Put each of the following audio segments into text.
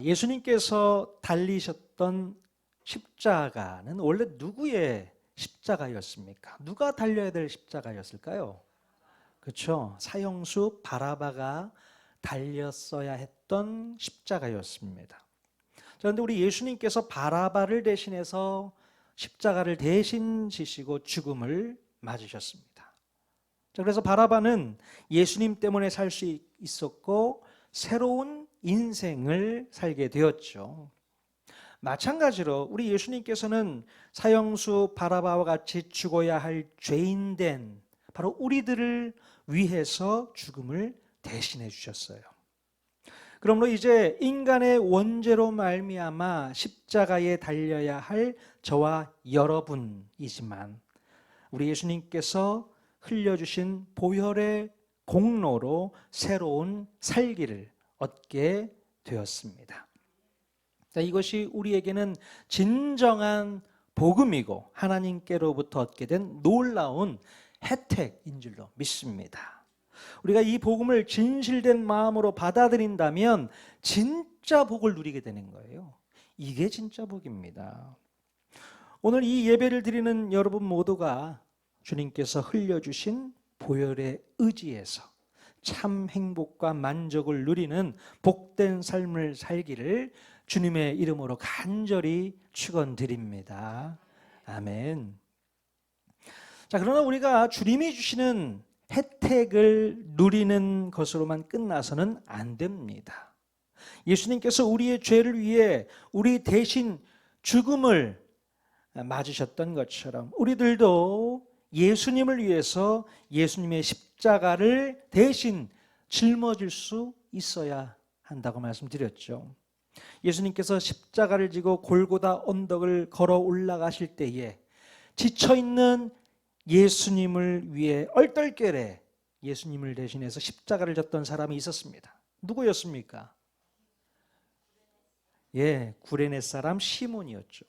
예수님께서 달리셨던 십자가는 원래 누구의 십자가였습니까? 누가 달려야 될 십자가였을까요? 그렇죠. 사형수 바라바가 달렸어야 했던 십자가였습니다. 그런데 우리 예수님께서 바라바를 대신해서 십자가를 대신 지시고 죽음을 맞으셨습니다. 그래서 바라바는 예수님 때문에 살 수 있었고 새로운 인생을 살게 되었죠. 마찬가지로 우리 예수님께서는 사형수 바라바와 같이 죽어야 할 죄인된 바로 우리들을 위해서 죽음을 대신해 주셨어요. 그러므로 이제 인간의 원죄로 말미암아 십자가에 달려야 할 저와 여러분이지만 우리 예수님께서 흘려주신 보혈의 공로로 새로운 살기를 얻게 되었습니다. 이것이 우리에게는 진정한 복음이고 하나님께로부터 얻게 된 놀라운 혜택인 줄로 믿습니다. 우리가 이 복음을 진실된 마음으로 받아들인다면 진짜 복을 누리게 되는 거예요. 이게 진짜 복입니다. 오늘 이 예배를 드리는 여러분 모두가 주님께서 흘려주신 보혈의 의지에서 참 행복과 만족을 누리는 복된 삶을 살기를 주님의 이름으로 간절히 축원드립니다. 아멘. 자, 그러나 우리가 주님이 주시는 혜택을 누리는 것으로만 끝나서는 안 됩니다. 예수님께서 우리의 죄를 위해 우리 대신 죽음을 맞으셨던 것처럼 우리들도 예수님을 위해서 예수님의 십자가를 대신 짊어질 수 있어야 한다고 말씀드렸죠. 예수님께서 십자가를 지고 골고다 언덕을 걸어 올라가실 때에 지쳐있는 예수님을 위해 얼떨결에 예수님을 대신해서 십자가를 졌던 사람이 있었습니다. 누구였습니까? 구레네 사람 시몬이었죠.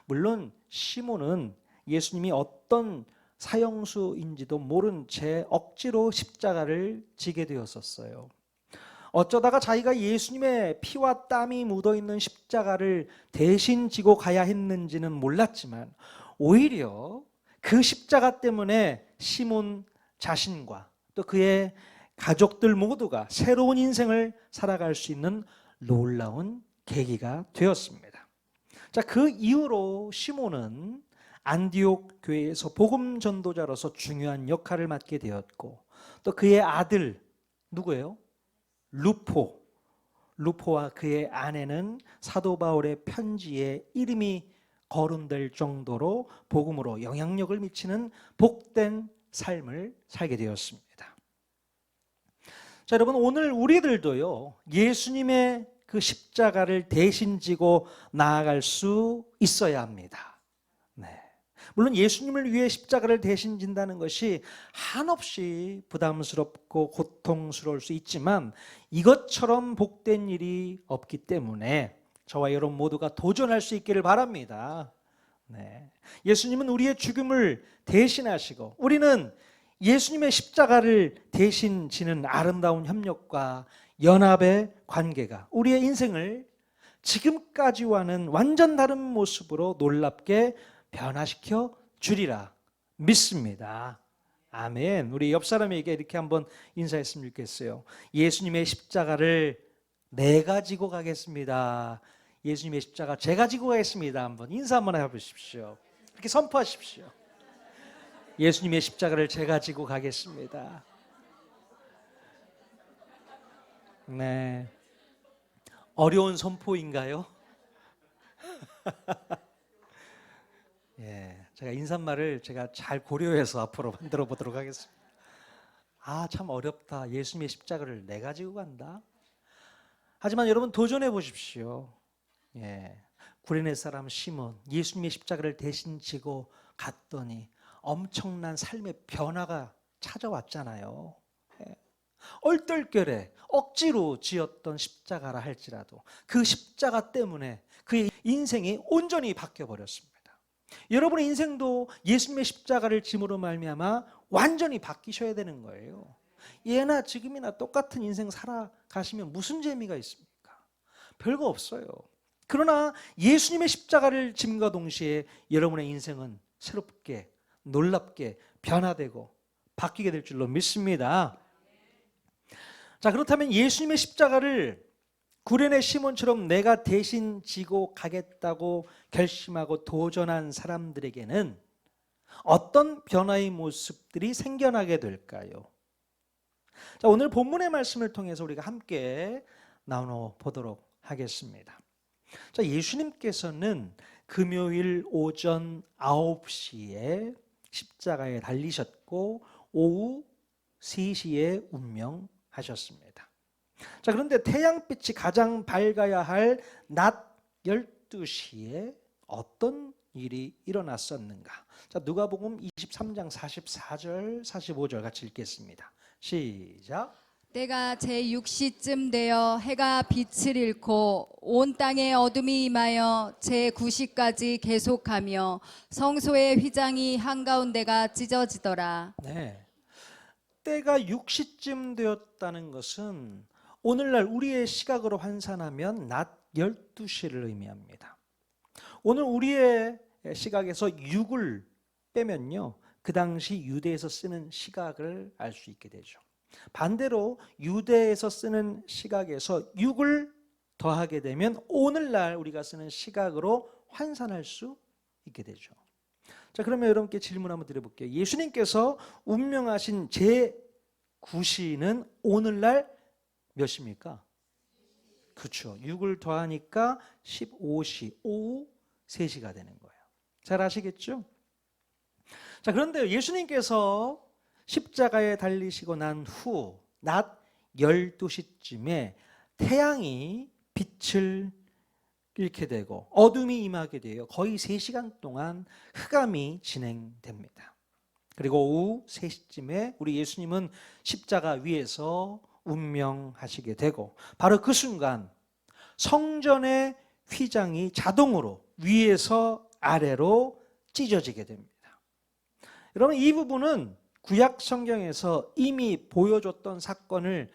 물론 시몬은 예수님이 어떤 사형수인지도 모른 채 억지로 십자가를 지게 되었었어요. 어쩌다가 자기가 예수님의 피와 땀이 묻어있는 십자가를 대신 지고 가야 했는지는 몰랐지만 오히려 그 십자가 때문에 시몬 자신과 또 그의 가족들 모두가 새로운 인생을 살아갈 수 있는 놀라운 계기가 되었습니다. 자, 그 이후로 시몬은 안디옥 교회에서 복음 전도자로서 중요한 역할을 맡게 되었고 또 그의 아들 누구예요? 루포와 그의 아내는 사도 바울의 편지에 이름이 거론될 정도로 복음으로 영향력을 미치는 복된 삶을 살게 되었습니다. 자, 여러분 오늘 우리들도요 예수님의 그 십자가를 대신 지고 나아갈 수 있어야 합니다. 물론 예수님을 위해 십자가를 대신 진다는 것이 한없이 부담스럽고 고통스러울 수 있지만 이것처럼 복된 일이 없기 때문에 저와 여러분 모두가 도전할 수 있기를 바랍니다. 예수님은 우리의 죽음을 대신하시고 우리는 예수님의 십자가를 대신 지는 아름다운 협력과 연합의 관계가 우리의 인생을 지금까지와는 완전 다른 모습으로 놀랍게 변화시켜 주리라 믿습니다. 아멘. 우리 옆 사람에게 이렇게 한번 인사했으면 좋겠어요. 예수님의 십자가를 내가 지고 가겠습니다. 예수님의 십자가 제가 지고 가겠습니다. 한번 인사 한번 해보십시오. 이렇게 선포하십시오. 예수님의 십자가를 제가 지고 가겠습니다. 네. 어려운 선포인가요? 제가 인사말을 잘 고려해서 앞으로 만들어 보도록 하겠습니다. 참 어렵다. 예수님의 십자가를 내가 지고 간다. 하지만 여러분 도전해 보십시오. 구레네 사람 시몬 예수님의 십자가를 대신 지고 갔더니 엄청난 삶의 변화가 찾아왔잖아요. 얼떨결에 억지로 지었던 십자가라 할지라도 그 십자가 때문에 그의 인생이 온전히 바뀌어버렸습니다. 여러분의 인생도 예수님의 십자가를 짐으로 말미암아 완전히 바뀌셔야 되는 거예요. 예나 지금이나 똑같은 인생 살아가시면 무슨 재미가 있습니까? 별거 없어요. 그러나 예수님의 십자가를 짐과 동시에 여러분의 인생은 새롭게, 놀랍게 변화되고 바뀌게 될 줄로 믿습니다. 자, 그렇다면 예수님의 십자가를 구레네 시몬처럼 내가 대신 지고 가겠다고 결심하고 도전한 사람들에게는 어떤 변화의 모습들이 생겨나게 될까요? 자, 오늘 본문의 말씀을 통해서 우리가 함께 나눠 보도록 하겠습니다. 자, 예수님께서는 금요일 오전 9시에 십자가에 달리셨고 오후 3시에 운명하셨습니다. 자, 그런데 태양빛이 가장 밝아야 할 낮 12시에 어떤 일이 일어났었는가? 자, 누가복음 23장 44절 45절 같이 읽겠습니다. 시작. 때가 제6시쯤 되어 해가 빛을 잃고 온 땅에 어둠이 임하여 제9시까지 계속하며 성소의 휘장이 한가운데가 찢어지더라. 네. 때가 6시쯤 되었다는 것은 오늘날 우리의 시각으로 환산하면 낮 12시를 의미합니다. 오늘 우리의 시각에서 6을 빼면요, 그 당시 유대에서 쓰는 시각을 알 수 있게 되죠. 반대로 유대에서 쓰는 시각에서 6을 더하게 되면 오늘날 우리가 쓰는 시각으로 환산할 수 있게 되죠. 자, 그러면 여러분께 질문 한번 드려볼게요. 예수님께서 운명하신 제9시는 오늘날 몇 시입니까? 그렇죠. 6을 더하니까 15시, 오후 3시가 되는 거예요. 잘 아시겠죠? 자, 그런데 예수님께서 십자가에 달리시고 난 후 낮 12시쯤에 태양이 빛을 잃게 되고 어둠이 임하게 되어 거의 3시간 동안 흑암이 진행됩니다. 그리고 오후 3시쯤에 우리 예수님은 십자가 위에서 운명하시게 되고 바로 그 순간 성전의 휘장이 자동으로 위에서 아래로 찢어지게 됩니다. 여러분, 이 부분은 구약 성경에서 이미 보여줬던 사건을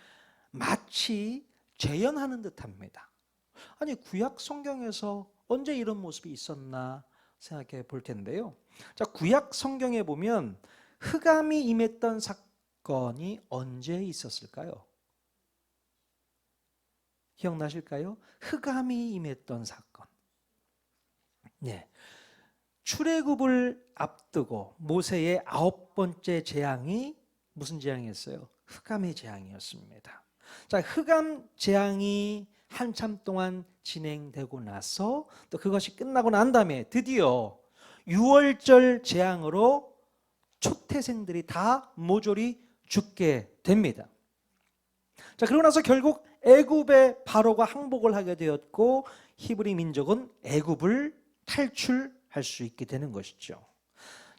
마치 재현하는 듯합니다. 아니, 구약 성경에서 언제 이런 모습이 있었나 생각해 볼 텐데요. 자, 구약 성경에 보면 흑암이 임했던 사건이 언제 있었을까요? 기억나실까요? 흑암이 임했던 사건. 네. 출애굽을 앞두고 모세의 9번째 재앙이 무슨 재앙이었어요? 흑암의 재앙이었습니다. 자, 흑암 재앙이 한참 동안 진행되고 나서 또 그것이 끝나고 난 다음에 드디어 6월절 재앙으로 초태생들이 다 모조리 죽게 됩니다. 자, 그러고 나서 결국 애굽의 바로가 항복을 하게 되었고 히브리 민족은 애굽을 탈출할 수 있게 되는 것이죠.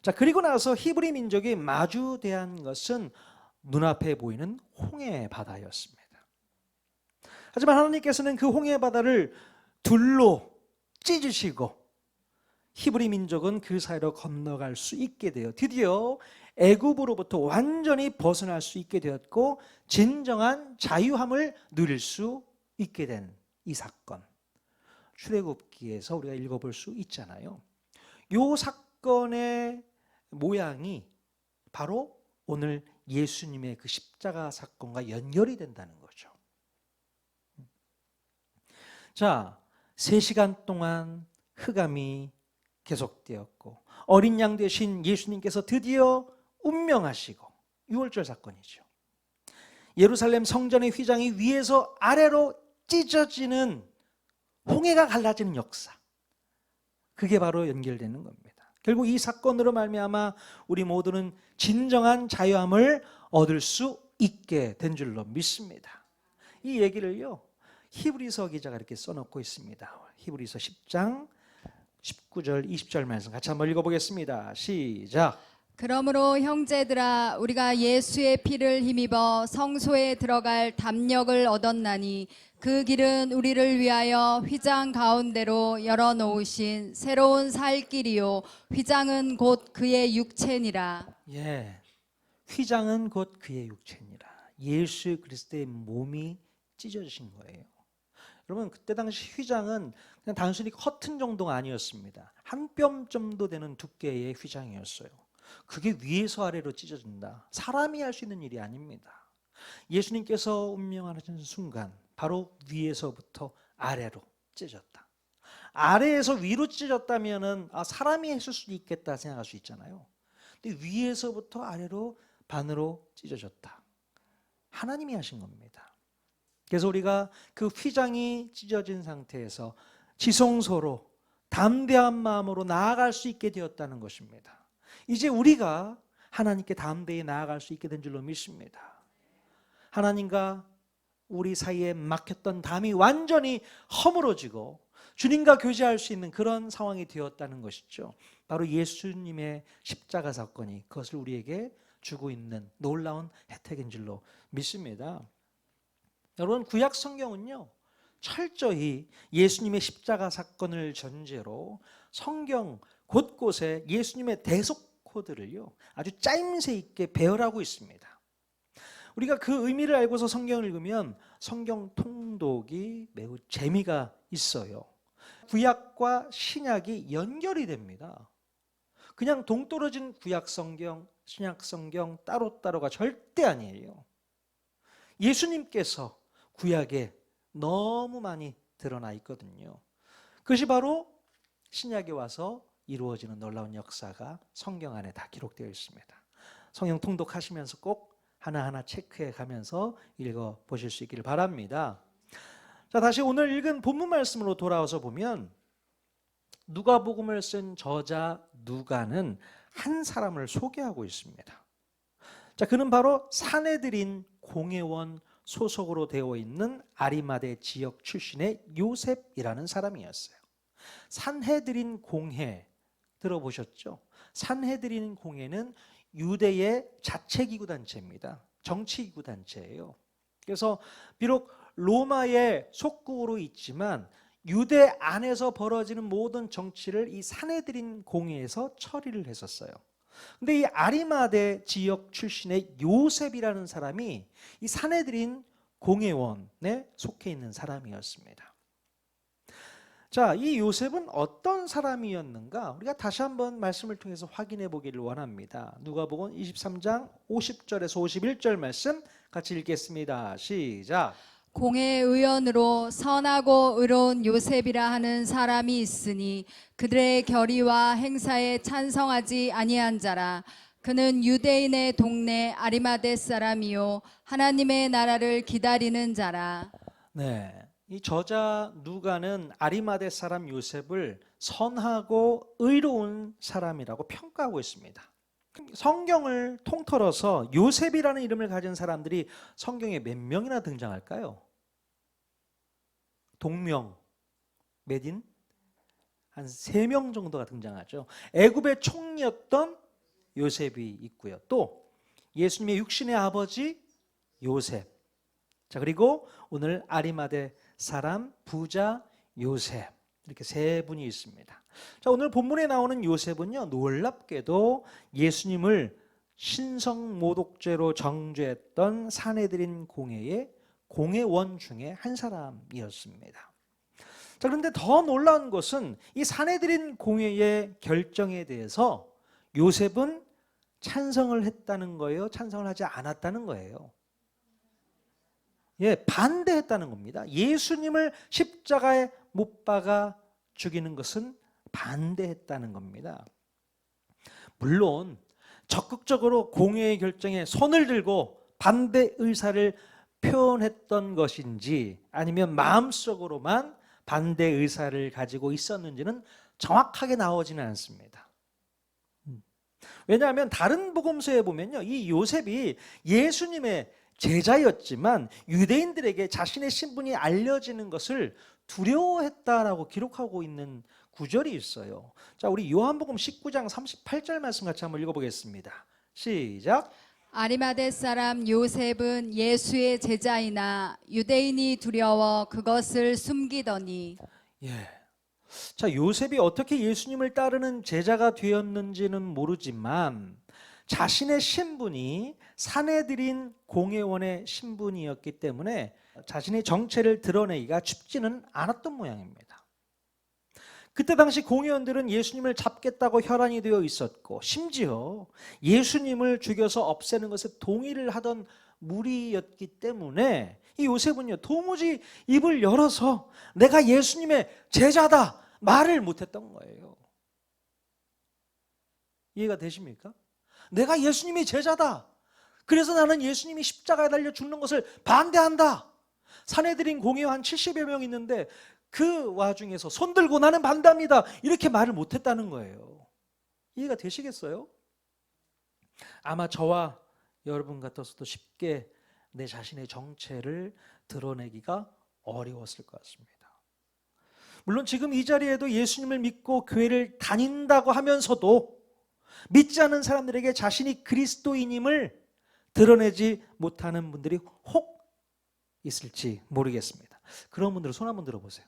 자, 그리고 나서 히브리 민족이 마주대한 것은 눈앞에 보이는 홍해 바다였습니다. 하지만 하나님께서는 그 홍해 바다를 둘로 찢으시고 히브리 민족은 그 사이로 건너갈 수 있게 되어 드디어 애굽으로부터 완전히 벗어날 수 있게 되었고 진정한 자유함을 누릴 수 있게 된 이 사건, 출애굽기에서 우리가 읽어볼 수 있잖아요. 이 사건의 모양이 바로 오늘 예수님의 그 십자가 사건과 연결이 된다는 거죠. 자, 3시간 동안 흑암이 계속되었고 어린 양 되신 예수님께서 드디어 운명하시고 6월절 사건이죠. 예루살렘 성전의 휘장이 위에서 아래로 찢어지는 홍해가 갈라지는 역사, 그게 바로 연결되는 겁니다. 결국 이 사건으로 말미암아 우리 모두는 진정한 자유함을 얻을 수 있게 된 줄로 믿습니다. 이 얘기를요, 히브리서 기자가 이렇게 써놓고 있습니다. 히브리서 10장 19절 20절 말씀 같이 한번 읽어보겠습니다. 시작. 그러므로 형제들아 우리가 예수의 피를 힘입어 성소에 들어갈 담력을 얻었나니 그 길은 우리를 위하여 휘장 가운데로 열어놓으신 새로운 살 길이요 휘장은 곧 그의 육체니라. 예, 휘장은 곧 그의 육체니라. 예수 그리스도의 몸이 찢어지신 거예요. 여러분 그때 당시 휘장은 그냥 단순히 커튼 정도가 아니었습니다. 한 뼘 정도 되는 두께의 휘장이었어요. 그게 위에서 아래로 찢어진다. 사람이 할 수 있는 일이 아닙니다. 예수님께서 운명하신 순간 바로 위에서부터 아래로 찢어졌다. 아래에서 위로 찢어졌다면은 사람이 했을 수도 있겠다 생각할 수 있잖아요. 근데 위에서부터 아래로 반으로 찢어졌다. 하나님이 하신 겁니다. 그래서 우리가 그 휘장이 찢어진 상태에서 지성소로 담대한 마음으로 나아갈 수 있게 되었다는 것입니다. 이제 우리가 하나님께 담대히 나아갈 수 있게 된 줄로 믿습니다. 하나님과 우리 사이에 막혔던 담이 완전히 허물어지고 주님과 교제할 수 있는 그런 상황이 되었다는 것이죠. 바로 예수님의 십자가 사건이 그것을 우리에게 주고 있는 놀라운 혜택인 줄로 믿습니다. 여러분 구약 성경은요 철저히 예수님의 십자가 사건을 전제로 성경 곳곳에 예수님의 대속 코드를요 아주 짜임새 있게 배열하고 있습니다. 우리가 그 의미를 알고서 성경을 읽으면 성경 통독이 매우 재미가 있어요. 구약과 신약이 연결이 됩니다. 그냥 동떨어진 구약 성경, 신약 성경 따로따로가 절대 아니에요. 예수님께서 구약에 너무 많이 드러나 있거든요. 그것이 바로 신약에 와서 이루어지는 놀라운 역사가 성경 안에 다 기록되어 있습니다. 성경 통독하시면서 꼭 하나하나 체크해 가면서 읽어 보실 수 있기를 바랍니다. 자, 다시 오늘 읽은 본문 말씀으로 돌아와서 보면 누가복음을 쓴 저자 누가는 한 사람을 소개하고 있습니다. 자, 그는 바로 사내들인 공회원 소속으로 되어 있는 아리마대 지역 출신의 요셉이라는 사람이었어요. 산헤드린 공회 들어보셨죠? 산헤드린 공회는 유대의 자체기구 단체입니다. 정치기구 단체예요. 그래서 비록 로마의 속국으로 있지만 유대 안에서 벌어지는 모든 정치를 이 산헤드린 공회에서 처리를 했었어요. 근데 이 아리마대 지역 출신의 요셉이라는 사람이 이 산헤드린 공회원에 속해 있는 사람이었습니다. 자, 이 요셉은 어떤 사람이었는가? 우리가 다시 한번 말씀을 통해서 확인해 보기를 원합니다. 누가복음 23장 50절에서 51절 말씀 같이 읽겠습니다. 시작. 공회 의원으로 선하고 의로운 요셉이라 하는 사람이 있으니 그들의 결의와 행사에 찬성하지 아니한 자라. 그는 유대인의 동네 아리마대 사람이요 하나님의 나라를 기다리는 자라. 네, 이 저자 누가는 아리마대 사람 요셉을 선하고 의로운 사람이라고 평가하고 있습니다. 성경을 통틀어서 요셉이라는 이름을 가진 사람들이 성경에 몇 명이나 등장할까요? 동명, 몇인? 한 3명 정도가 등장하죠. 애굽의 총리였던 요셉이 있고요. 또 예수님의 육신의 아버지 요셉. 자, 그리고 오늘 아리마대 사람 부자 요셉. 이렇게 3분이 있습니다. 자, 오늘 본문에 나오는 요셉은요, 놀랍게도 예수님을 신성모독죄로 정죄했던 사내들인 공회의 공회원 중에 한 사람이었습니다. 자, 그런데 더 놀라운 것은 이 사내들인 공회의 결정에 대해서 요셉은 찬성을 했다는 거예요? 찬성을 하지 않았다는 거예요? 예, 반대했다는 겁니다. 예수님을 십자가에 못 박아 죽이는 것은 반대했다는 겁니다. 물론 적극적으로 공회의 결정에 손을 들고 반대 의사를 표현했던 것인지 아니면 마음속으로만 반대 의사를 가지고 있었는지는 정확하게 나오지는 않습니다. 왜냐하면 다른 복음서에 보면요, 이 요셉이 예수님의 제자였지만 유대인들에게 자신의 신분이 알려지는 것을 두려워했다라고 기록하고 있는 구절이 있어요. 자, 우리 요한복음 19장 38절 말씀 같이 한번 읽어보겠습니다. 시작. 아리마대 사람 요셉은 예수의 제자이나 유대인이 두려워 그것을 숨기더니. 예. 자, 요셉이 어떻게 예수님을 따르는 제자가 되었는지는 모르지만 자신의 신분이 사내들인 공회원의 신분이었기 때문에 자신의 정체를 드러내기가 쉽지는 않았던 모양입니다. 그때 당시 공회원들은 예수님을 잡겠다고 혈안이 되어 있었고 심지어 예수님을 죽여서 없애는 것에 동의를 하던 무리였기 때문에 이 요셉은요 도무지 입을 열어서 내가 예수님의 제자다 말을 못했던 거예요. 이해가 되십니까? 내가 예수님의 제자다. 그래서 나는 예수님이 십자가에 달려 죽는 것을 반대한다. 산헤드린 공회와 한 70여 명 있는데 그 와중에서 손 들고 나는 반대합니다. 이렇게 말을 못했다는 거예요. 이해가 되시겠어요? 아마 저와 여러분 같아서도 쉽게 내 자신의 정체를 드러내기가 어려웠을 것 같습니다. 물론 지금 이 자리에도 예수님을 믿고 교회를 다닌다고 하면서도 믿지 않는 사람들에게 자신이 그리스도인임을 드러내지 못하는 분들이 혹 있을지 모르겠습니다. 그런 분들은 손 한번 들어보세요.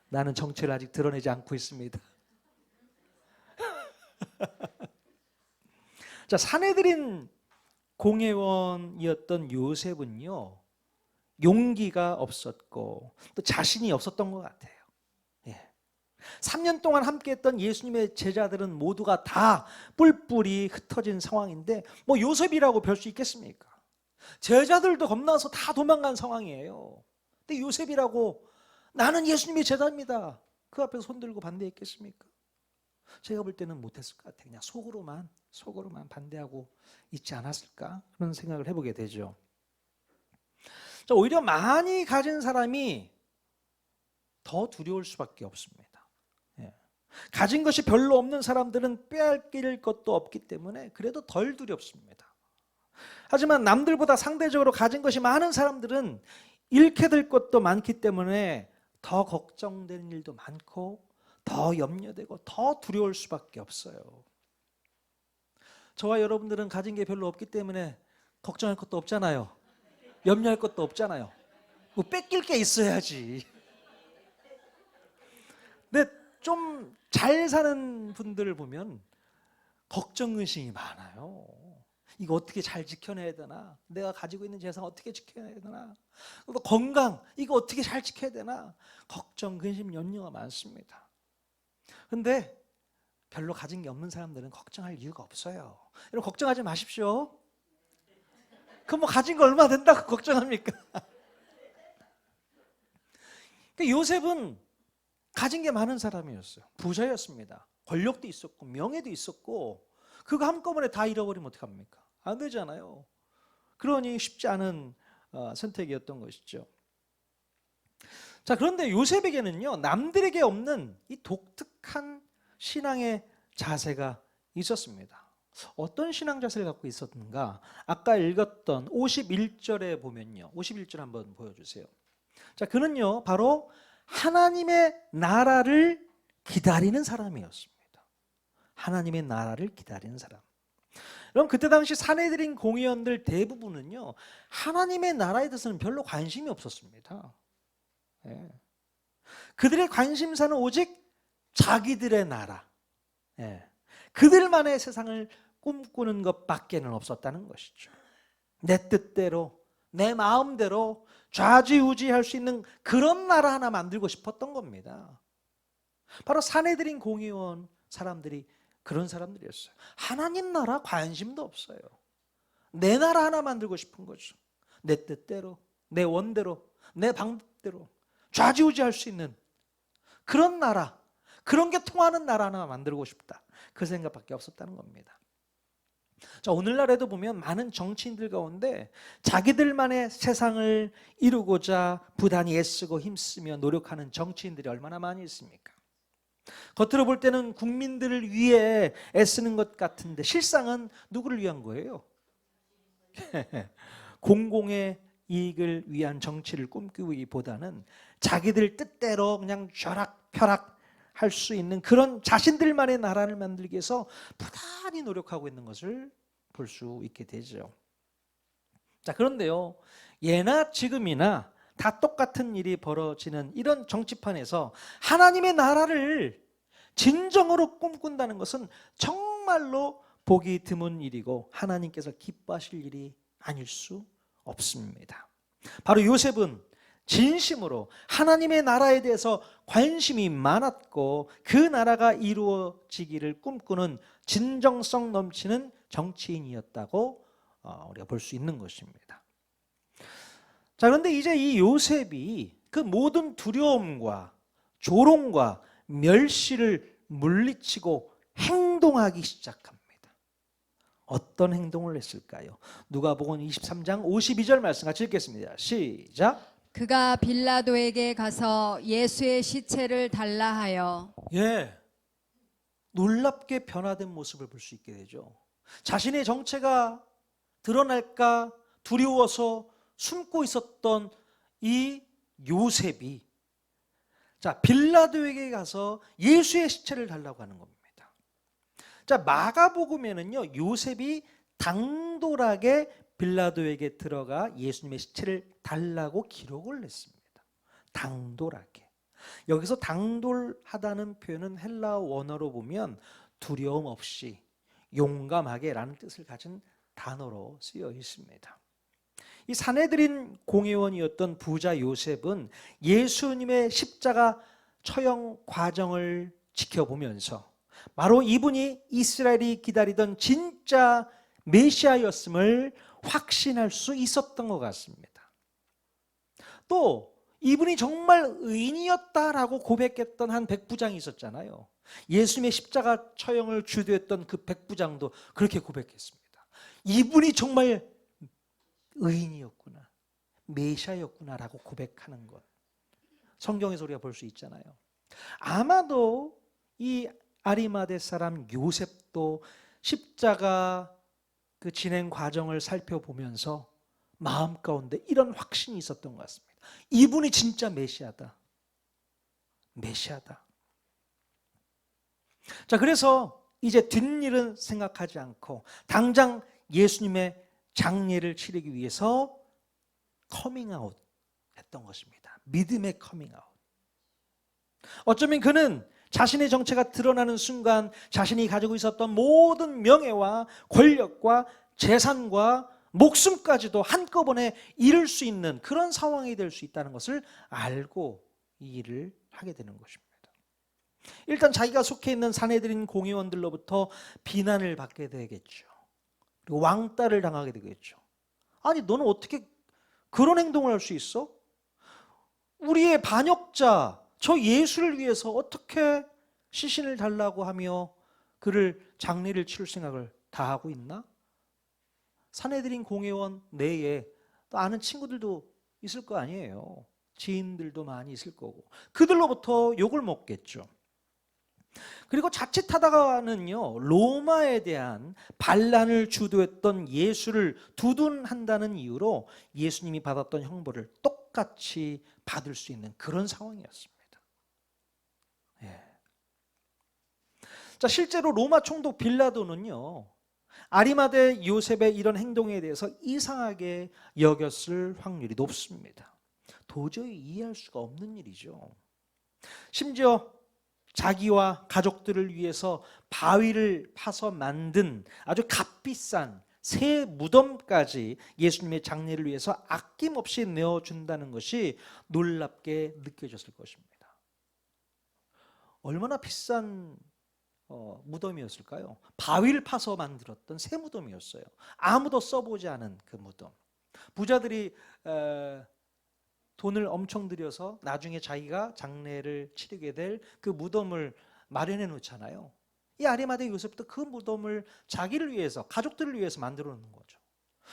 나는 정체를 아직 드러내지 않고 있습니다. 자, 산헤드린 공회원이었던 요셉은요 용기가 없었고 또 자신이 없었던 것 같아요. 3년 동안 함께했던 예수님의 제자들은 모두가 다 뿔뿔이 흩어진 상황인데 뭐 요셉이라고 별 수 있겠습니까? 제자들도 겁나서 다 도망간 상황이에요. 근데 요셉이라고 나는 예수님의 제자입니다. 그 앞에서 손들고 반대했겠습니까? 제가 볼 때는 못했을 것 같아요. 그냥 속으로만 반대하고 있지 않았을까? 그런 생각을 해보게 되죠. 자, 오히려 많이 가진 사람이 더 두려울 수밖에 없습니다. 가진 것이 별로 없는 사람들은 빼앗길 것도 없기 때문에 그래도 덜 두렵습니다. 하지만 남들보다 상대적으로 가진 것이 많은 사람들은 잃게 될 것도 많기 때문에 더 걱정되는 일도 많고 더 염려되고 더 두려울 수밖에 없어요. 저와 여러분들은 가진 게 별로 없기 때문에 걱정할 것도 없잖아요. 염려할 것도 없잖아요. 뭐 뺏길 게 있어야지. 근데 좀 잘 사는 분들을 보면 걱정의식이 많아요. 이거 어떻게 잘 지켜내야 되나? 내가 가지고 있는 재산 어떻게 지켜내야 되나? 또 건강 이거 어떻게 잘 지켜야 되나? 걱정, 근심, 염려가 많습니다. 근데 별로 가진 게 없는 사람들은 걱정할 이유가 없어요. 여러분 걱정하지 마십시오. 그럼 뭐 가진 거 얼마 된다고 걱정합니까? 요셉은 가진 게 많은 사람이었어요. 부자였습니다. 권력도 있었고 명예도 있었고 그거 한꺼번에 다 잃어버리면 어떡합니까? 안 되잖아요. 그러니 쉽지 않은 선택이었던 것이죠. 자, 그런데 요셉에게는요 남들에게 없는 이 독특한 신앙의 자세가 있었습니다. 어떤 신앙 자세를 갖고 있었는가? 아까 읽었던 51절에 보면요. 51절 한번 보여주세요. 자, 그는요 바로 하나님의 나라를 기다리는 사람이었습니다. 하나님의 나라를 기다리는 사람. 그럼 그때 당시 산헤드린 공회원들 대부분은요 하나님의 나라에 대해서는 별로 관심이 없었습니다. 그들의 관심사는 오직 자기들의 나라, 그들만의 세상을 꿈꾸는 것밖에는 없었다는 것이죠. 내 뜻대로 내 마음대로 좌지우지할 수 있는 그런 나라 하나 만들고 싶었던 겁니다. 바로 산헤드린 공회원 사람들이 그런 사람들이었어요. 하나님 나라 관심도 없어요. 내 나라 하나 만들고 싶은 거죠. 내 뜻대로, 내 원대로, 내 방법대로 좌지우지할 수 있는 그런 나라, 그런 게 통하는 나라 하나 만들고 싶다. 그 생각밖에 없었다는 겁니다. 자, 오늘날에도 보면 많은 정치인들 가운데 자기들만의 세상을 이루고자 부단히 애쓰고 힘쓰며 노력하는 정치인들이 얼마나 많이 있습니까? 겉으로 볼 때는 국민들을 위해 애쓰는 것 같은데 실상은 누구를 위한 거예요? 공공의 이익을 위한 정치를 꿈꾸기보다는 자기들 뜻대로 그냥 벼락펴락 할 수 있는 그런 자신들만의 나라를 만들기 위해서 부단히 노력하고 있는 것을 볼 수 있게 되죠. 자, 그런데요, 예나 지금이나 다 똑같은 일이 벌어지는 이런 정치판에서 하나님의 나라를 진정으로 꿈꾼다는 것은 정말로 보기 드문 일이고 하나님께서 기뻐하실 일이 아닐 수 없습니다. 바로 요셉은 진심으로 하나님의 나라에 대해서 관심이 많았고 그 나라가 이루어지기를 꿈꾸는 진정성 넘치는 정치인이었다고 우리가 볼 수 있는 것입니다. 자, 그런데 이제 이 요셉이 그 모든 두려움과 조롱과 멸시를 물리치고 행동하기 시작합니다. 어떤 행동을 했을까요? 누가복음 23장 52절 말씀 같이 읽겠습니다. 시작. 그가 빌라도에게 가서 예수의 시체를 달라 하여. 놀랍게 변화된 모습을 볼 수 있게 되죠. 자신의 정체가 드러날까 두려워서 숨고 있었던 이 요셉이 빌라도에게 가서 예수의 시체를 달라고 하는 겁니다. 마가복음에는요, 요셉이 당돌하게 빌라도에게 들어가 예수님의 시체를 달라고 기록을 했습니다. 당돌하게. 여기서 당돌하다는 표현은 헬라어 원어로 보면 두려움 없이 용감하게 라는 뜻을 가진 단어로 쓰여 있습니다. 이 산헤드린 공회원이었던 부자 요셉은 예수님의 십자가 처형 과정을 지켜보면서 바로 이분이 이스라엘이 기다리던 진짜 메시아였음을 확신할 수 있었던 것 같습니다. 또 이분이 정말 의인이었다라고 고백했던 한 백부장이 있었잖아요. 예수님의 십자가 처형을 주도했던 그 백부장도 그렇게 고백했습니다. 이분이 정말 의인이었구나, 메시아였구나라고 고백하는 것, 성경에서 우리가 볼 수 있잖아요. 아마도 이 아리마대 사람 요셉도 십자가 그 진행 과정을 살펴보면서 마음 가운데 이런 확신이 있었던 것 같습니다. 이분이 진짜 메시아다. 메시아다. 그래서 이제 뒷일은 생각하지 않고 당장 예수님의 장례를 치르기 위해서 커밍아웃 했던 것입니다. 믿음의 커밍아웃. 어쩌면 그는 자신의 정체가 드러나는 순간 자신이 가지고 있었던 모든 명예와 권력과 재산과 목숨까지도 한꺼번에 잃을 수 있는 그런 상황이 될 수 있다는 것을 알고 이 일을 하게 되는 것입니다. 일단 자기가 속해 있는 산헤드린 공회원들로부터 비난을 받게 되겠죠. 그리고 왕따를 당하게 되겠죠. 아니, 너는 어떻게 그런 행동을 할 수 있어? 우리의 반역자 저 예수를 위해서 어떻게 시신을 달라고 하며 그를 장례를 치를 생각을 다 하고 있나? 산헤드린 공회원 내에 또 아는 친구들도 있을 거 아니에요. 지인들도 많이 있을 거고 그들로부터 욕을 먹겠죠. 그리고 자칫하다가는요, 로마에 대한 반란을 주도했던 예수를 두둔한다는 이유로 예수님이 받았던 형벌을 똑같이 받을 수 있는 그런 상황이었습니다. 실제로 로마 총독 빌라도는요, 아리마대 요셉의 이런 행동에 대해서 이상하게 여겼을 확률이 높습니다. 도저히 이해할 수가 없는 일이죠. 심지어 자기와 가족들을 위해서 바위를 파서 만든 아주 값비싼 새 무덤까지 예수님의 장례를 위해서 아낌없이 내어준다는 것이 놀랍게 느껴졌을 것입니다. 얼마나 비싼 무덤이었을까요? 바위를 파서 만들었던 새 무덤이었어요. 아무도 써보지 않은 그 무덤. 부자들이 돈을 엄청 들여서 나중에 자기가 장례를 치르게 될 그 무덤을 마련해 놓잖아요. 이 아리마대 요셉도 그 무덤을 자기를 위해서, 가족들을 위해서 만들어 놓는 거죠.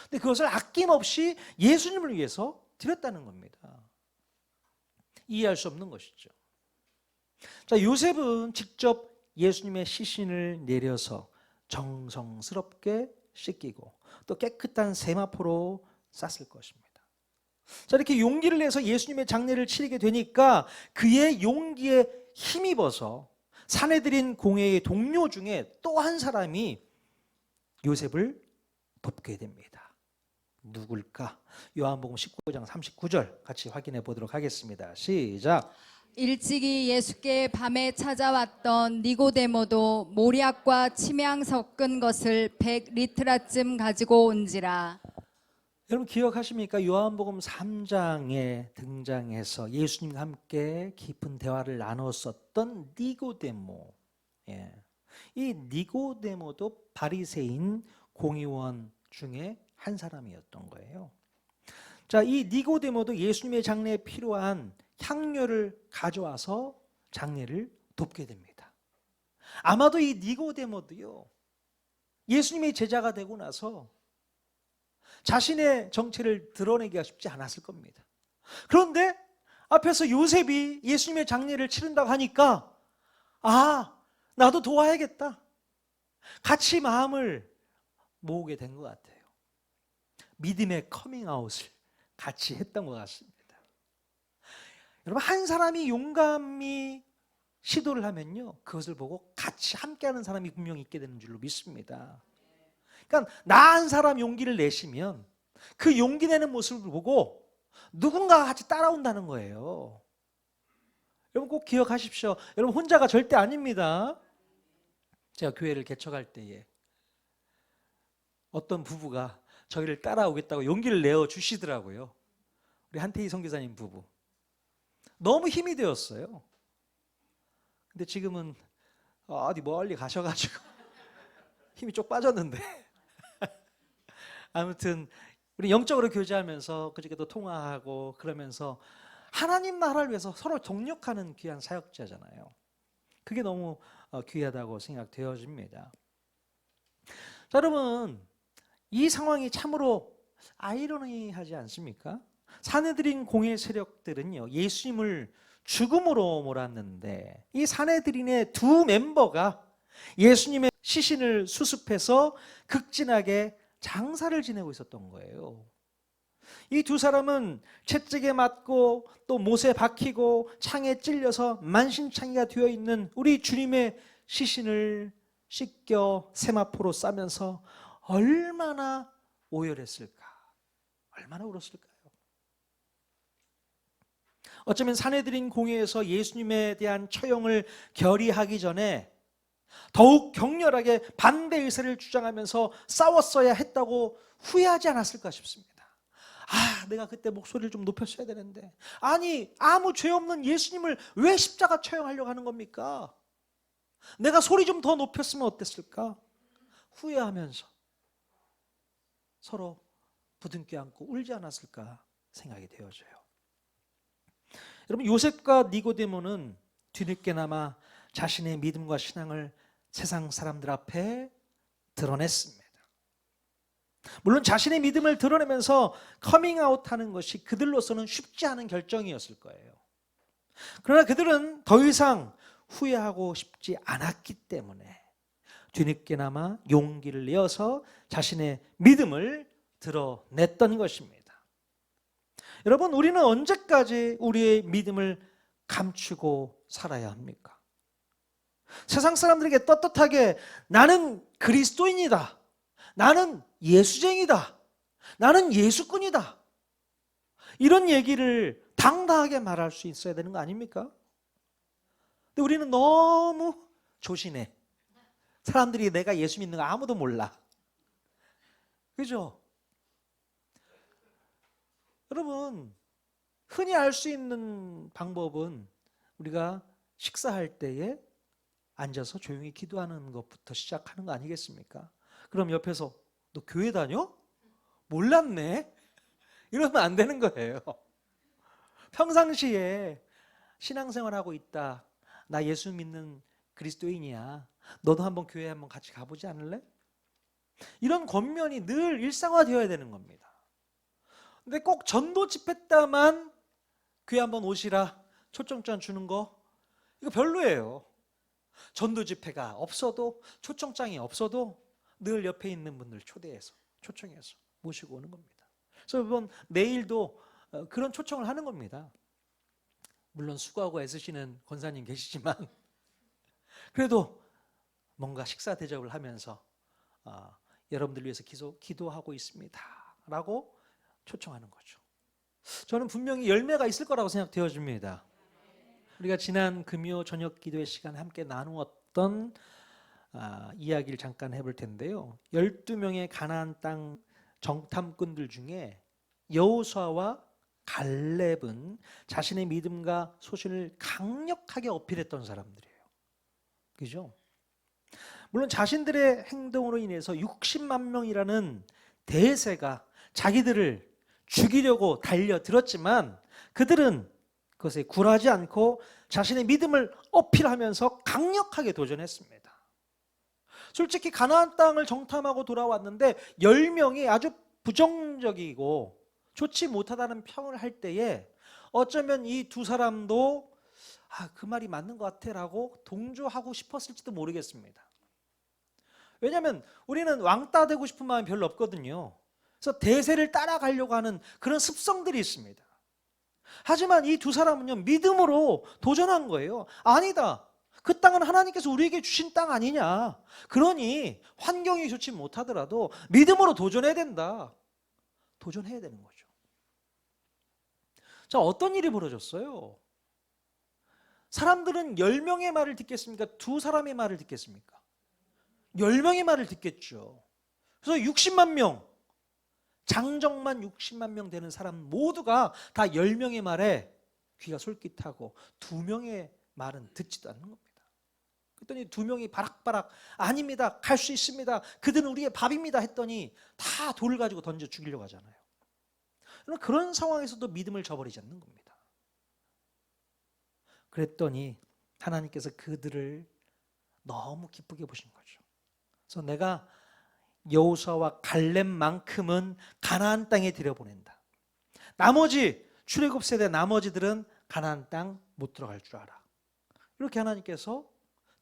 근데 그것을 아낌없이 예수님을 위해서 드렸다는 겁니다. 이해할 수 없는 것이죠. 요셉은 직접 예수님의 시신을 내려서 정성스럽게 씻기고 또 깨끗한 세마포로 쌌을 것입니다. 이렇게 용기를 내서 예수님의 장례를 치르게 되니까 그의 용기에 힘입어서 산헤드린 공회의 동료 중에 또 한 사람이 요셉을 돕게 됩니다. 누굴까? 요한복음 19장 39절 같이 확인해 보도록 하겠습니다. 시작. 일찍이 예수께 밤에 찾아왔던 니고데모도 모략과 침향 섞은 것을 100리트라쯤 가지고 온지라. 여러분 기억하십니까? 요한복음 3장에 등장해서 예수님과 함께 깊은 대화를 나눴었던 니고데모. 예. 이 니고데모도 바리새인 공의원 중에 한 사람이었던 거예요. 자, 이 니고데모도 예수님의 장례에 필요한 향료를 가져와서 장례를 돕게 됩니다. 아마도 이 니고데모도요, 예수님의 제자가 되고 나서 자신의 정체를 드러내기가 쉽지 않았을 겁니다. 그런데 앞에서 요셉이 예수님의 장례를 치른다고 하니까 나도 도와야겠다. 같이 마음을 모으게 된 것 같아요. 믿음의 커밍아웃을 같이 했던 것 같습니다. 여러분, 한 사람이 용감히 시도를 하면요, 그것을 보고 같이 함께하는 사람이 분명히 있게 되는 줄로 믿습니다. 그러니까 나 한 사람 용기를 내시면 그 용기 내는 모습을 보고 누군가가 같이 따라온다는 거예요. 여러분 꼭 기억하십시오. 여러분 혼자가 절대 아닙니다. 제가 교회를 개척할 때에 어떤 부부가 저희를 따라오겠다고 용기를 내어 주시더라고요. 우리 한태희 선교사님 부부. 너무 힘이 되었어요. 근데 지금은 어디 멀리 가셔가지고 힘이 쪽 빠졌는데 아무튼 우리 영적으로 교제하면서 그저께도 통화하고 그러면서 하나님 나라를 위해서 서로 동력하는 귀한 사역자잖아요. 그게 너무 귀하다고 생각되어집니다. 자, 여러분 이 상황이 참으로 아이러니하지 않습니까? 사내들인 공의 세력들은요, 예수님을 죽음으로 몰았는데 이 사내들인의 두 멤버가 예수님의 시신을 수습해서 극진하게 장사를 지내고 있었던 거예요. 이 두 사람은 채찍에 맞고 또 못에 박히고 창에 찔려서 만신창이가 되어 있는 우리 주님의 시신을 씻겨 세마포로 싸면서 얼마나 오열했을까, 얼마나 울었을까요? 어쩌면 사내들인 공회에서 예수님에 대한 처형을 결의하기 전에 더욱 격렬하게 반대 의사를 주장하면서 싸웠어야 했다고 후회하지 않았을까 싶습니다. 내가 그때 목소리를 좀 높였어야 되는데, 아니 아무 죄 없는 예수님을 왜 십자가 처형하려고 하는 겁니까? 내가 소리 좀 더 높였으면 어땠을까? 후회하면서 서로 부둥켜 안고 울지 않았을까 생각이 되어져요. 여러분 요셉과 니고데모는 뒤늦게나마 자신의 믿음과 신앙을 세상 사람들 앞에 드러냈습니다. 물론 자신의 믿음을 드러내면서 커밍아웃하는 것이 그들로서는 쉽지 않은 결정이었을 거예요. 그러나 그들은 더 이상 후회하고 싶지 않았기 때문에 뒤늦게나마 용기를 내어서 자신의 믿음을 드러냈던 것입니다. 여러분, 우리는 언제까지 우리의 믿음을 감추고 살아야 합니까? 세상 사람들에게 떳떳하게 나는 그리스도인이다, 나는 예수쟁이다, 나는 예수꾼이다, 이런 얘기를 당당하게 말할 수 있어야 되는 거 아닙니까? 근데 우리는 너무 조신해. 사람들이 내가 예수 믿는 거 아무도 몰라. 그죠? 여러분, 흔히 알 수 있는 방법은 우리가 식사할 때에 앉아서 조용히 기도하는 것부터 시작하는 거 아니겠습니까? 그럼 옆에서 너 교회 다녀? 몰랐네? 이러면 안 되는 거예요. 평상시에 신앙생활하고 있다, 나 예수 믿는 그리스도인이야, 너도 한번 교회 한번 같이 가보지 않을래? 이런 권면이 늘 일상화되어야 되는 겁니다. 근데 꼭 전도 집회 때만 교회 한번 오시라 초청장 주는 거, 이거 별로예요. 전도 집회가 없어도, 초청장이 없어도 늘 옆에 있는 분들 초대해서 초청해서 모시고 오는 겁니다. 그래서 이번 내일도 그런 초청을 하는 겁니다. 물론 수고하고 애쓰시는 권사님 계시지만 그래도 뭔가 식사 대접을 하면서 여러분들 위해서 기도하고 있습니다 라고 초청하는 거죠. 저는 분명히 열매가 있을 거라고 생각되어집니다. 우리가 지난 금요 저녁 기도의 시간 함께 나누었던 이야기를 잠깐 해볼 텐데요. 12명의 가나안 땅 정탐꾼들 중에 여호수아와 갈렙은 자신의 믿음과 소신을 강력하게 어필했던 사람들이에요. 그죠? 물론 자신들의 행동으로 인해서 60만 명이라는 대세가 자기들을 죽이려고 달려들었지만 그들은 그것에 굴하지 않고 자신의 믿음을 어필하면서 강력하게 도전했습니다. 솔직히 가나안 땅을 정탐하고 돌아왔는데 10명이 아주 부정적이고 좋지 못하다는 평을 할 때에 어쩌면 이 두 사람도 그 말이 맞는 것 같아 라고 동조하고 싶었을지도 모르겠습니다. 왜냐하면 우리는 왕따 되고 싶은 마음이 별로 없거든요. 그래서 대세를 따라가려고 하는 그런 습성들이 있습니다. 하지만 이 두 사람은요, 믿음으로 도전한 거예요. 아니다. 그 땅은 하나님께서 우리에게 주신 땅 아니냐. 그러니 환경이 좋지 못하더라도 믿음으로 도전해야 된다. 도전해야 되는 거죠. 자, 어떤 일이 벌어졌어요? 사람들은 10명의 말을 듣겠습니까? 두 사람의 말을 듣겠습니까? 10명의 말을 듣겠죠. 그래서 60만 명, 장정만 60만 명 되는 사람 모두가 다 10명의 말에 귀가 솔깃하고 2명의 말은 듣지도 않는 겁니다. 그랬더니 2명이 바락바락 아닙니다. 갈 수 있습니다. 그들은 우리의 밥입니다. 했더니 다 돌을 가지고 던져 죽이려고 하잖아요. 그런 상황에서도 믿음을 저버리지 않는 겁니다. 그랬더니 하나님께서 그들을 너무 기쁘게 보신 거죠. 그래서 내가 여호수아와 갈렙만큼은 가나안 땅에 들여보낸다. 나머지 출애굽 세대 나머지들은 가나안 땅 못 들어갈 줄 알아. 이렇게 하나님께서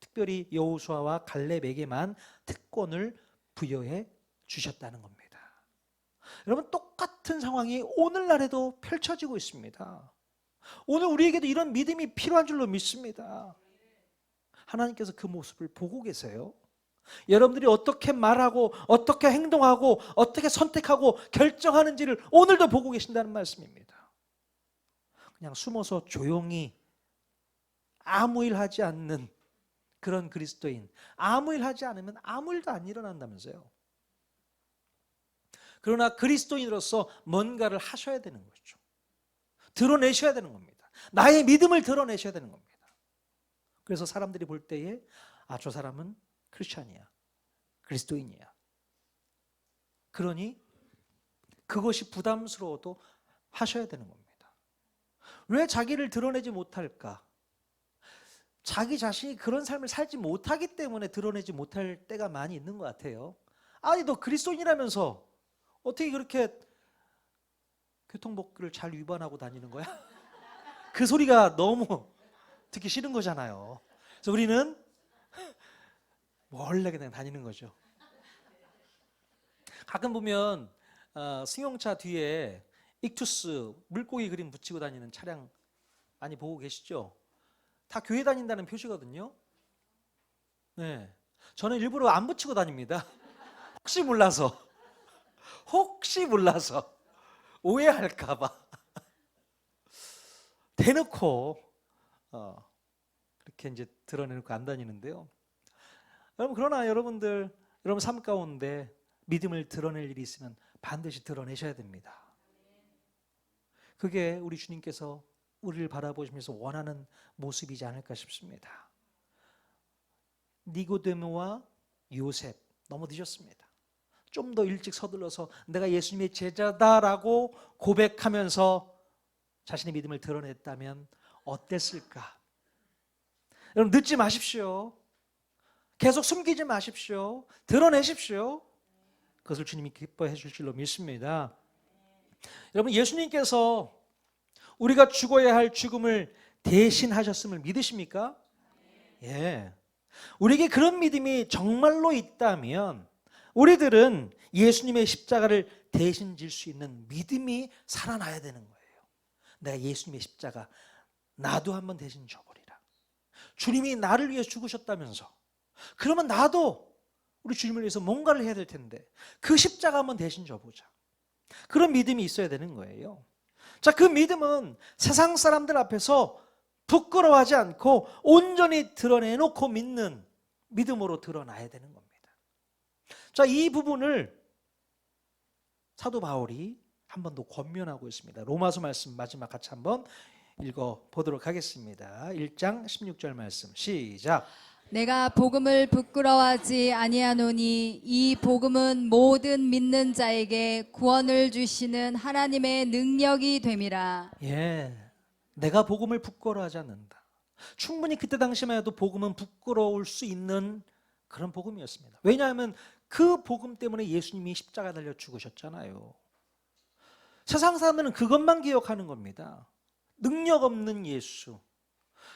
특별히 여호수아와 갈렙에게만 특권을 부여해 주셨다는 겁니다. 여러분, 똑같은 상황이 오늘날에도 펼쳐지고 있습니다. 오늘 우리에게도 이런 믿음이 필요한 줄로 믿습니다. 하나님께서 그 모습을 보고 계세요. 여러분들이 어떻게 말하고 어떻게 행동하고 어떻게 선택하고 결정하는지를 오늘도 보고 계신다는 말씀입니다. 그냥 숨어서 조용히 아무 일 하지 않는 그런 그리스도인, 아무 일 하지 않으면 아무 일도 안 일어난다면서요. 그러나 그리스도인으로서 뭔가를 하셔야 되는 거죠. 드러내셔야 되는 겁니다. 나의 믿음을 드러내셔야 되는 겁니다. 그래서 사람들이 볼 때에 저 사람은 크리스찬이야, 그리스도인이야. 그러니 그것이 부담스러워도 하셔야 되는 겁니다. 왜 자기를 드러내지 못할까? 자기 자신이 그런 삶을 살지 못하기 때문에 드러내지 못할 때가 많이 있는 것 같아요. 아니, 너 그리스도인이라면서 어떻게 그렇게 교통법규를 잘 위반하고 다니는 거야? 그 소리가 너무 듣기 싫은 거잖아요. 그래서 우리는 원래 그냥 다니는 거죠. 가끔 보면 승용차 뒤에 익투스 물고기 그림 붙이고 다니는 차량 많이 보고 계시죠? 다 교회 다닌다는 표시거든요. 네, 저는 일부러 안 붙이고 다닙니다. 혹시 몰라서 오해할까 봐 대놓고 그렇게 이제 드러내놓고 안 다니는데요. 여러분, 그러나 여러분들 여러분 삶 가운데 믿음을 드러낼 일이 있으면 반드시 드러내셔야 됩니다. 그게 우리 주님께서 우리를 바라보시면서 원하는 모습이지 않을까 싶습니다. 니고데모와 요셉, 너무 늦었습니다. 좀 더 일찍 서둘러서 내가 예수님의 제자다라고 고백하면서 자신의 믿음을 드러냈다면 어땠을까? 여러분, 늦지 마십시오. 계속 숨기지 마십시오. 드러내십시오. 그것을 주님이 기뻐해 줄 줄로 믿습니다. 여러분, 예수님께서 우리가 죽어야 할 죽음을 대신하셨음을 믿으십니까? 예. 우리에게 그런 믿음이 정말로 있다면 우리들은 예수님의 십자가를 대신 질 수 있는 믿음이 살아나야 되는 거예요. 내가 예수님의 십자가 나도 한번 대신 져버리라. 주님이 나를 위해 죽으셨다면서, 그러면 나도 우리 주님을 위해서 뭔가를 해야 될 텐데 그 십자가 한번 대신 져보자. 그런 믿음이 있어야 되는 거예요. 자, 그 믿음은 세상 사람들 앞에서 부끄러워하지 않고 온전히 드러내놓고 믿는 믿음으로 드러나야 되는 겁니다. 자, 이 부분을 사도 바울이 한 번 더 권면하고 있습니다. 로마서 말씀 마지막 같이 한번 읽어 보도록 하겠습니다. 1장 16절 말씀 시작. 내가 복음을 부끄러워하지 아니하노니 이 복음은 모든 믿는 자에게 구원을 주시는 하나님의 능력이 됨이라. 예, 내가 복음을 부끄러워하지 않는다. 충분히 그때 당시만 해도 복음은 부끄러울 수 있는 그런 복음이었습니다. 왜냐하면 그 복음 때문에 예수님이 십자가 달려 죽으셨잖아요. 세상 사람들은 그것만 기억하는 겁니다. 능력 없는 예수.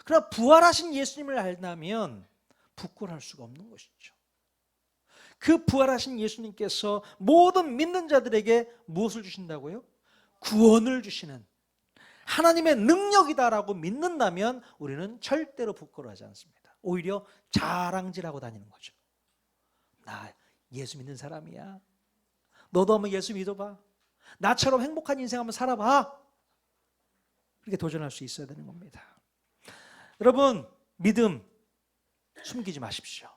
그러나 부활하신 예수님을 알다면 부끄러워할 수가 없는 것이죠. 그 부활하신 예수님께서 모든 믿는 자들에게 무엇을 주신다고요? 구원을 주시는 하나님의 능력이다라고 믿는다면 우리는 절대로 부끄러워하지 않습니다. 오히려 자랑질하고 다니는 거죠. 나 예수 믿는 사람이야. 너도 한번 예수 믿어봐. 나처럼 행복한 인생 한번 살아봐. 이렇게 도전할 수 있어야 되는 겁니다. 여러분, 믿음 숨기지 마십시오.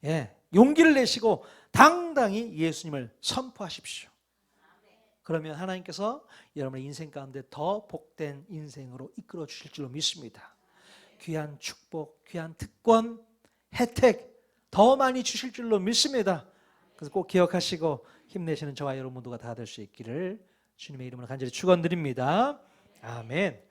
예, 용기를 내시고 당당히 예수님을 선포하십시오. 그러면 하나님께서 여러분의 인생 가운데 더 복된 인생으로 이끌어 주실 줄로 믿습니다. 귀한 축복, 귀한 특권, 혜택 더 많이 주실 줄로 믿습니다. 그래서 꼭 기억하시고 힘내시는 저와 여러분 모두가 다 될 수 있기를 주님의 이름으로 간절히 축원드립니다. 아멘.